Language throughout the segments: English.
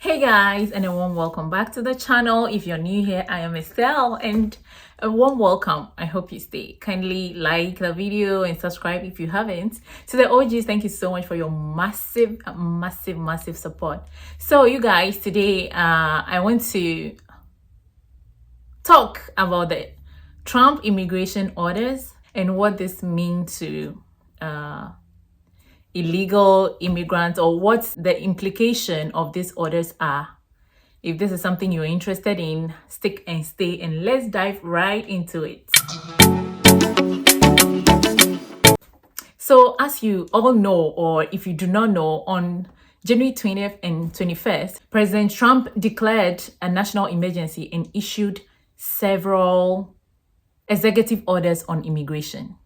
Hey guys, and a warm welcome back to the channel. If you're new here, I am Estelle, and a warm welcome. I hope you stay. Kindly like the video and subscribe if you haven't. To the OGs, thank you so much for your massive support. So you guys, today I want to talk about the Trump immigration orders and what this means to illegal immigrants, or what the implication of these orders are. If this is something you're interested in, stick and stay, and let's dive right into it. So as you all know, or if you do not know, on January 20th and 21st, President Trump declared a national emergency and issued several executive orders on immigration.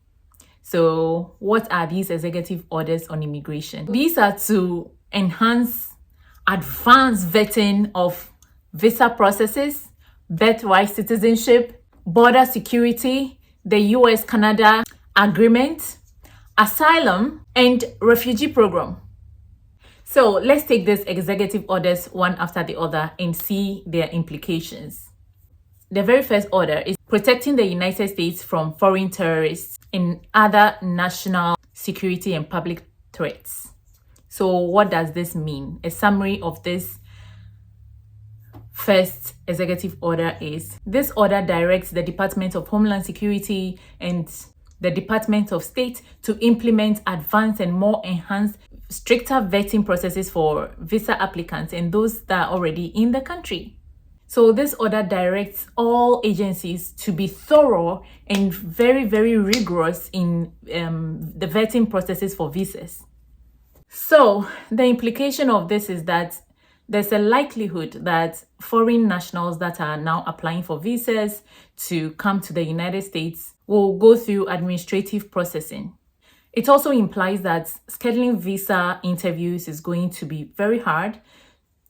So what are these executive orders on immigration? These are to enhance advanced vetting of visa processes, birthright citizenship, border security, the US-Canada agreement, asylum, and refugee program. So let's take these executive orders one after the other and see their implications. The very first order is protecting the United States from foreign terrorists and other national security and public threats. So what does this mean? A summary of this first executive order is, this order directs the Department of Homeland Security and the Department of State to implement advanced and more enhanced, stricter vetting processes for visa applicants and those that are already in the country. So this order directs all agencies to be thorough and very rigorous in the vetting processes for visas. So the implication of this is that there's a likelihood that foreign nationals that are now applying for visas to come to the United States will go through administrative processing. It also implies that scheduling visa interviews is going to be very hard.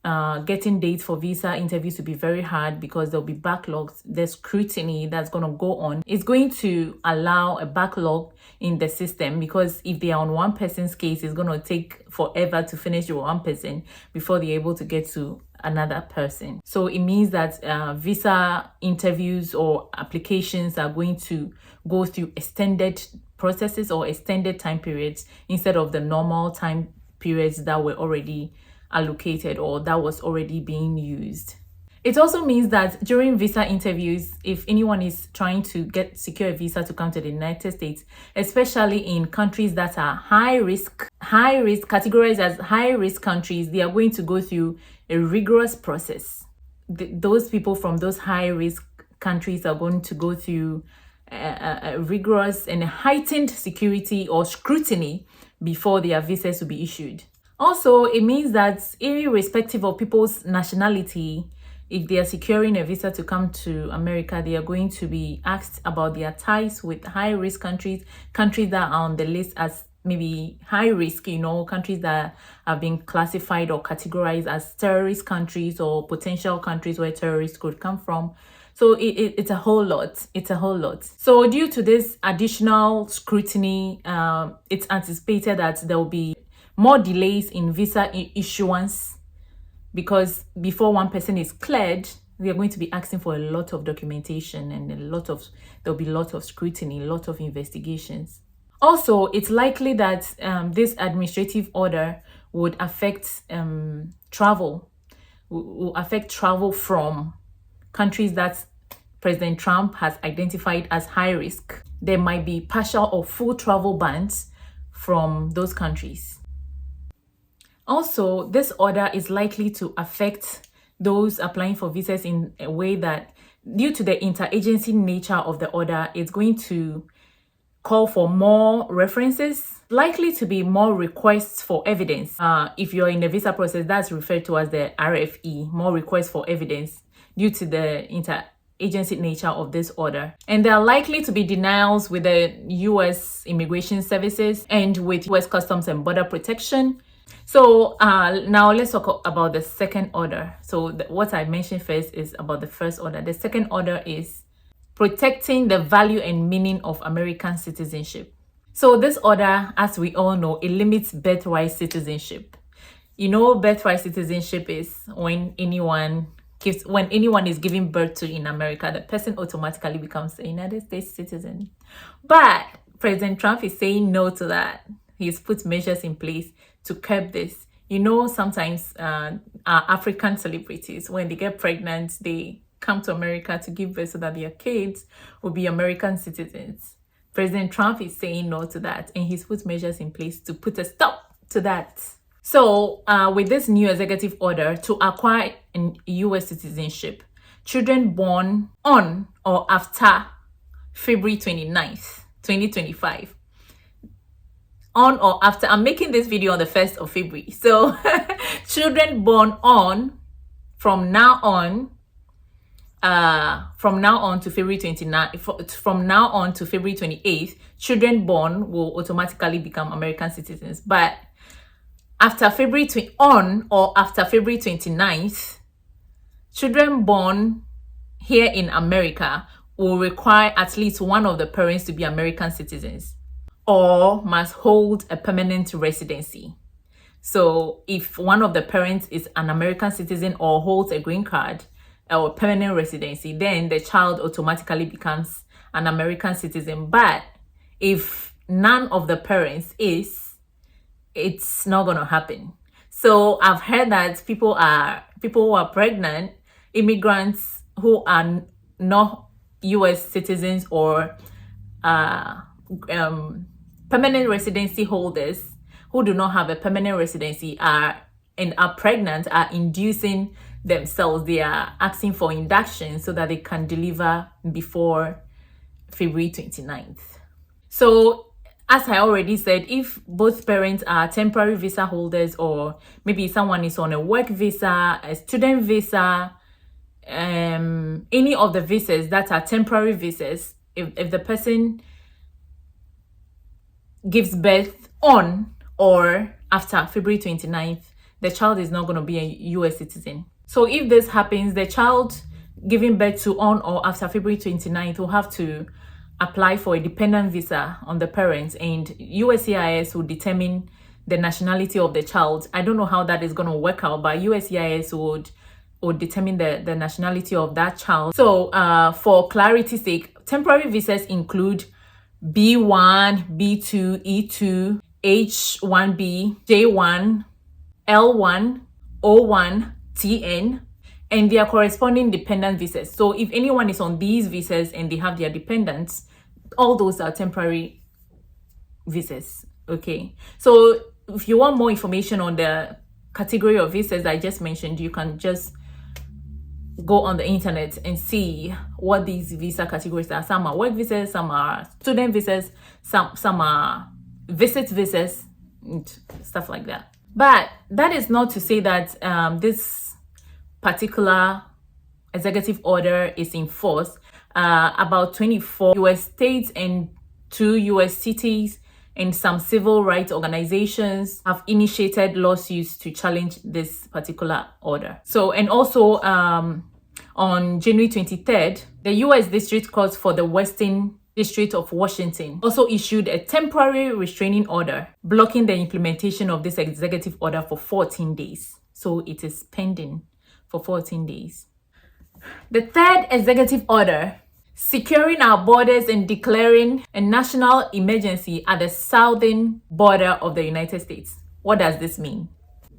Getting dates for visa interviews to be very hard because there'll be backlogs. The scrutiny that's going to go on is going to allow a backlog in the system, because if they are on one person's case, it's going to take forever to finish with one person before they're able to get to another person. So it means that visa interviews or applications are going to go through extended processes or extended time periods instead of the normal time periods that were already allocated or that was already being used. It also means that during visa interviews, if anyone is trying to secure a visa to come to the United States, especially in countries that are high risk, categorized as high risk countries, they are going to go through a rigorous process. Those people from those high risk countries are going to go through a rigorous and heightened security or scrutiny before their visas will be issued. Also, it means that irrespective of people's nationality, if they are securing a visa to come to America, they are going to be asked about their ties with high-risk countries that are on the list as maybe high-risk, countries that have been classified or categorized as terrorist countries or potential countries where terrorists could come from. So it's a whole lot. So due to this additional scrutiny, it's anticipated that there will be more delays in visa issuance, because before one person is cleared, they are going to be asking for a lot of documentation and there'll be a lot of scrutiny, a lot of investigations. Also, it's likely that this administrative order would affect travel from countries that President Trump has identified as high risk. There might be partial or full travel bans from those countries. Also, this order is likely to affect those applying for visas in a way that, due to the interagency nature of the order, it's going to call for more references, likely to be more requests for evidence. If you're in the visa process, that's referred to as the RFE, more requests for evidence, due to the interagency nature of this order. And there are likely to be denials with the US Immigration Services and with US Customs and Border Protection. So now let's talk about the second order. So what I mentioned first is about the first order. The second order is protecting the value and meaning of American citizenship. So this order, as we all know, it limits birthright citizenship. You know, birthright citizenship is when anyone is giving birth to in America, the person automatically becomes a United States citizen. But President Trump is saying no to that. He's put measures in place to curb this. You know, sometimes our African celebrities, when they get pregnant, they come to America to give birth so that their kids will be American citizens. President Trump is saying no to that, and he's put measures in place to put a stop to that. So with this new executive order to acquire a U.S. citizenship, children born on or after February 29th, 2025, on or after, I'm making this video on the 1st of February, so children born on from now on to February 29th, from now on to February 28th, children born will automatically become American citizens. But after February on or after February 29th, children born here in America will require at least one of the parents to be American citizens or must hold a permanent residency. So if one of the parents is an American citizen or holds a green card or permanent residency, then the child automatically becomes an American citizen. But if none of the parents is, it's not going to happen. So I've heard that people who are pregnant, immigrants who are not US citizens or permanent residency holders who do not have a permanent residency are pregnant, are inducing themselves. They are asking for induction so that they can deliver before February 29th. So as I already said, if both parents are temporary visa holders, or maybe someone is on a work visa, a student visa, any of the visas that are temporary visas, if the person gives birth on or after February 29th, the child is not going to be a US citizen. So if this happens, the child giving birth to on or after February 29th will have to apply for a dependent visa on the parents, and USCIS will determine the nationality of the child. I don't know how that is going to work out, but USCIS would determine the nationality of that child. So for clarity's sake, temporary visas include B1, B2, E2, H1B, J1, L1, O1, TN, and their corresponding dependent visas. So if anyone is on these visas and they have their dependents, all those are temporary visas. Okay, so if you want more information on the category of visas I just mentioned, you can just go on the internet and see what these visa categories are. Some are work visas, some are student visas, some are visit visas, and stuff like that. But that is not to say that this particular executive order is in force. About 24 US states and 2 US cities and some civil rights organizations have initiated lawsuits to challenge this particular order. So, and also on January 23rd, the US District Court for the Western District of Washington also issued a temporary restraining order blocking the implementation of this executive order for 14 days. So it is pending for 14 days. The third executive order, securing our borders and declaring a national emergency at the southern border of the United States. What does this mean?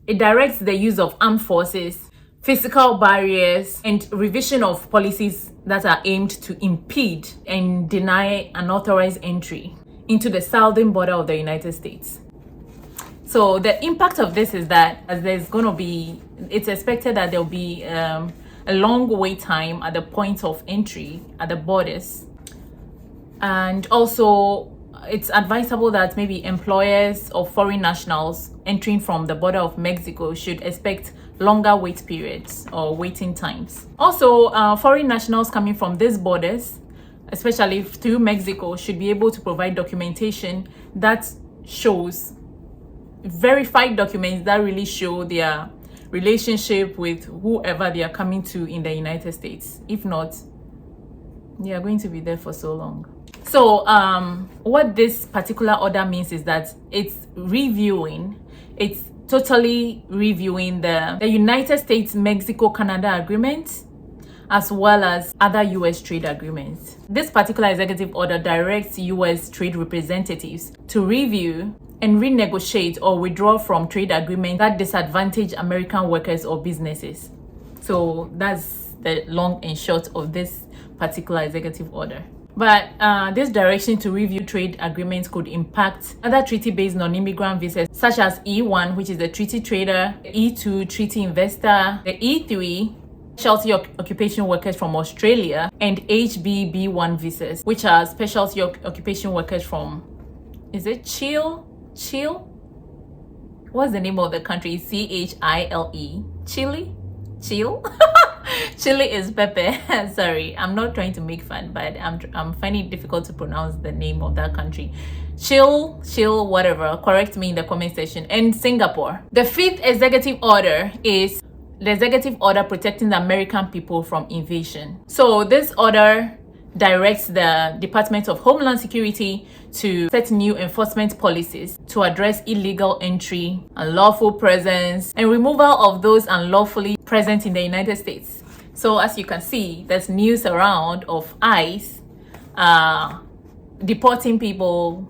It directs the use of armed forces, physical barriers, and revision of policies that are aimed to impede and deny unauthorized entry into the southern border of the United States. So the impact of this is that it's expected that there'll be a long wait time at the point of entry at the borders. And also it's advisable that maybe employers of foreign nationals entering from the border of Mexico should expect longer wait periods or waiting times. Also, foreign nationals coming from these borders, especially through Mexico, should be able to provide documentation that shows, verified documents that really show their relationship with whoever they are coming to in the United States. If not, they are going to be there for so long. So what this particular order means is that it's reviewing, it's totally reviewing the United States-Mexico-Canada agreement, as well as other U.S. trade agreements. This particular executive order directs U.S. trade representatives to review and renegotiate or withdraw from trade agreements that disadvantage American workers or businesses. So that's the long and short of this particular executive order. But this direction to review trade agreements could impact other treaty-based non-immigrant visas, such as E1, which is the treaty trader, E2, treaty investor, the E3, specialty occupation workers from Australia, and HBB1 visas, which are specialty occupation workers from, is it Chile? What's the name of the country? Chile? Chile? Chile is Pepe. Sorry, I'm not trying to make fun, but I'm finding it difficult to pronounce the name of that country. Chile, whatever. Correct me in the comment section. And Singapore. The fifth executive order is the executive order protecting the American people from invasion. So this order directs the Department of Homeland Security to set new enforcement policies to address illegal entry, unlawful presence, and removal of those unlawfully present in the United States. So as you can see, there's news around of ICE deporting people.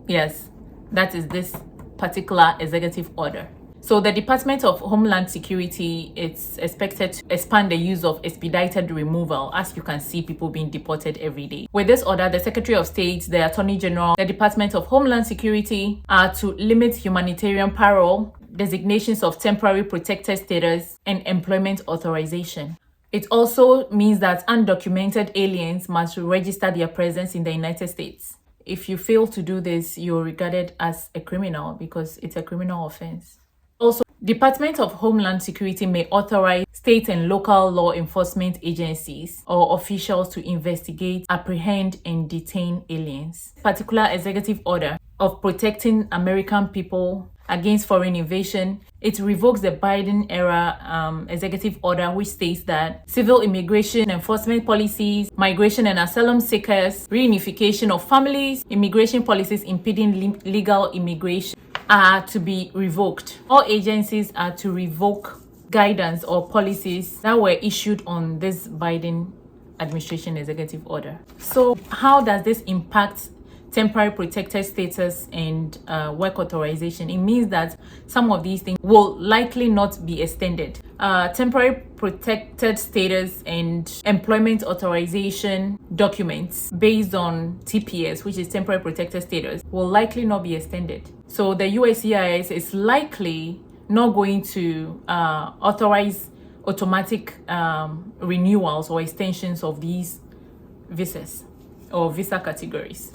Yes, that is this particular executive order. So the Department of Homeland Security, it's expected to expand the use of expedited removal, as you can see people being deported every day. With this order, the Secretary of State, the Attorney General, the Department of Homeland Security are to limit humanitarian parole, designations of temporary protected status, and employment authorization. It also means that undocumented aliens must register their presence in the United States. If you fail to do this, you're regarded as a criminal because it's a criminal offense. Also, Department of Homeland Security may authorize state and local law enforcement agencies or officials to investigate, apprehend, and detain aliens. Particular executive order of protecting American people against foreign invasion, it revokes the Biden-era executive order, which states that civil immigration enforcement policies, migration and asylum seekers, reunification of families, immigration policies impeding legal immigration are to be revoked. All agencies are to revoke guidance or policies that were issued on this Biden administration executive order. So how does this impact temporary protected status and work authorization? It means that some of these things will likely not be extended. Temporary protected status and employment authorization documents based on TPS, which is temporary protected status, will likely not be extended. So the USCIS is likely not going to authorize automatic renewals or extensions of these visas or visa categories.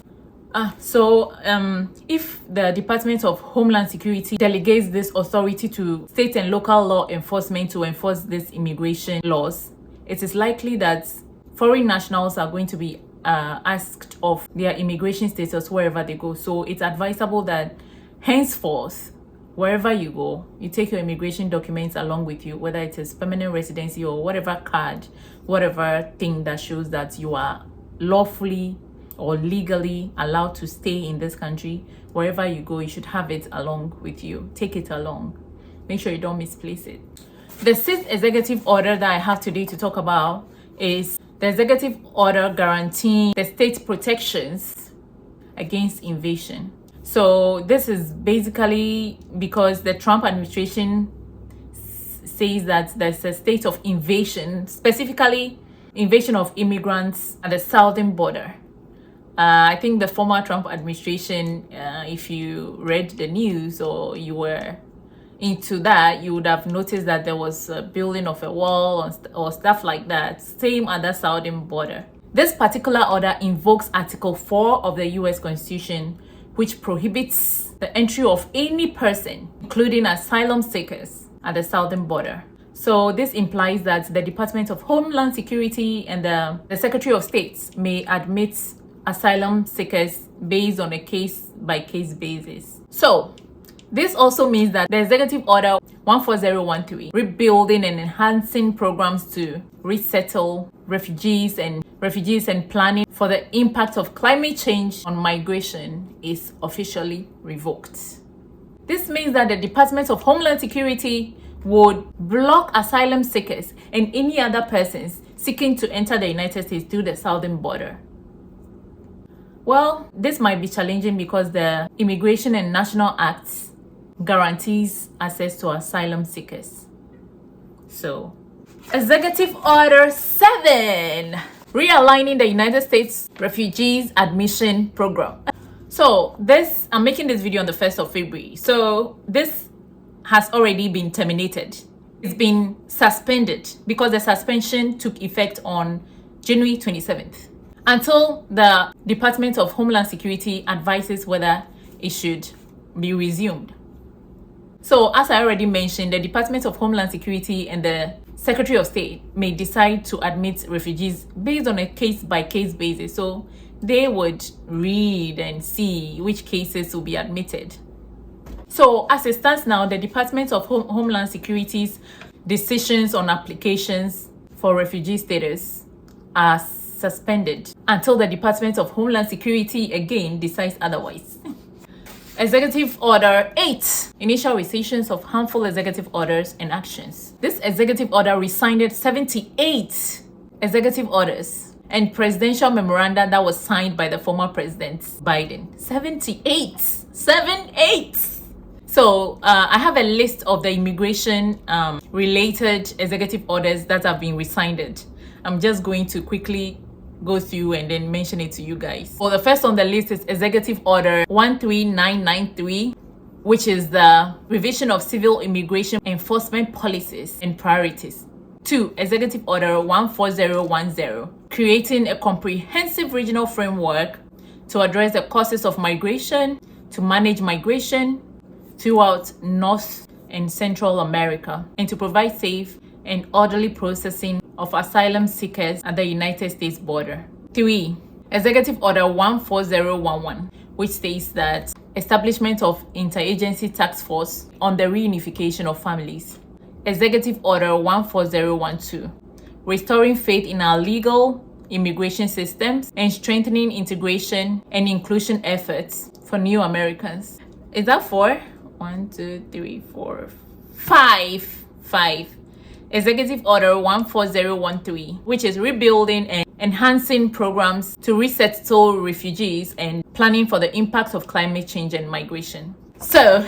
If the Department of Homeland Security delegates this authority to state and local law enforcement to enforce these immigration laws, it is likely that foreign nationals are going to be asked of their immigration status wherever they go. So it's advisable that henceforth, wherever you go, you take your immigration documents along with you, whether it is permanent residency or whatever card, whatever thing that shows that you are lawfully or legally allowed to stay in this country. Wherever you go, you should have it along with you. Take it along. Make sure you don't misplace it. The sixth executive order that I have today to talk about is the executive order guaranteeing the state protections against invasion. So this is basically because the Trump administration says that there's a state of invasion, specifically invasion of immigrants at the southern border. I think the former Trump administration, if you read the news or you were into that, you would have noticed that there was a building of a wall or stuff like that, same at the southern border. This particular order invokes Article 4 of the US Constitution, which prohibits the entry of any person, including asylum seekers, at the southern border. So this implies that the Department of Homeland Security and the Secretary of State may admit asylum seekers based on a case-by-case basis. So this also means that the Executive Order 14013, rebuilding and enhancing programs to resettle refugees and planning for the impact of climate change on migration, is officially revoked. This means that the Department of Homeland Security would block asylum seekers and any other persons seeking to enter the United States through the southern border. Well, this might be challenging because the Immigration and National Act guarantees access to asylum seekers. So, Executive Order 7, realigning the United States Refugees Admission Program. So I'm making this video on the 1st of February. So this has already been terminated. It's been suspended because the suspension took effect on January 27th until the Department of Homeland Security advises whether it should be resumed. So as I already mentioned, the Department of Homeland Security and the Secretary of State may decide to admit refugees based on a case-by-case basis. So they would read and see which cases will be admitted. So as it stands now, the Department of Homeland Security's decisions on applications for refugee status are suspended until the Department of Homeland Security again decides otherwise. Executive Order 8, initial rescissions of harmful executive orders and actions. This executive order rescinded 78 executive orders and presidential memoranda that was signed by the former President Biden. 78. So I have a list of the immigration related executive orders that have been rescinded. I'm just going to quickly go through and then mention it to you guys. Well, the first on the list is Executive Order 13993, which is the revision of civil immigration enforcement policies and priorities. 2. Executive Order 14010, creating a comprehensive regional framework to address the causes of migration, to manage migration throughout North and Central America, and to provide safe and orderly processing of asylum seekers at the United States border. 3. Executive Order 14011, which states that establishment of interagency task force on the reunification of families. Executive Order 14012, restoring faith in our legal immigration systems and strengthening integration and inclusion efforts for new Americans. Is that 4? 1, 2, 3, 4, 5. Executive Order 14013, which is rebuilding and enhancing programs to resettle refugees and planning for the impacts of climate change and migration. So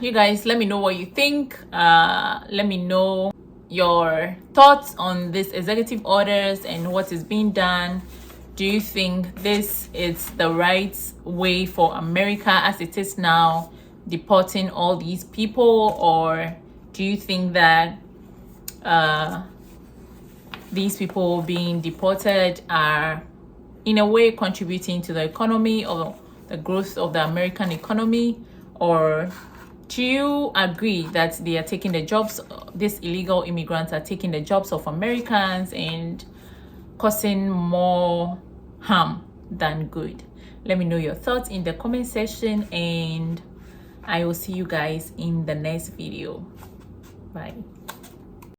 you guys, let me know what you think. Let me know your thoughts on these executive orders and what is being done. Do you think this is the right way for America as it is now, deporting all these people? Or do you think that these people being deported are in a way contributing to the economy or the growth of the American economy? Or do you agree that they are taking the jobs, these illegal immigrants are taking the jobs of Americans and causing more harm than good? Let me know your thoughts in the comment section, and I will see you guys in the next video. Bye.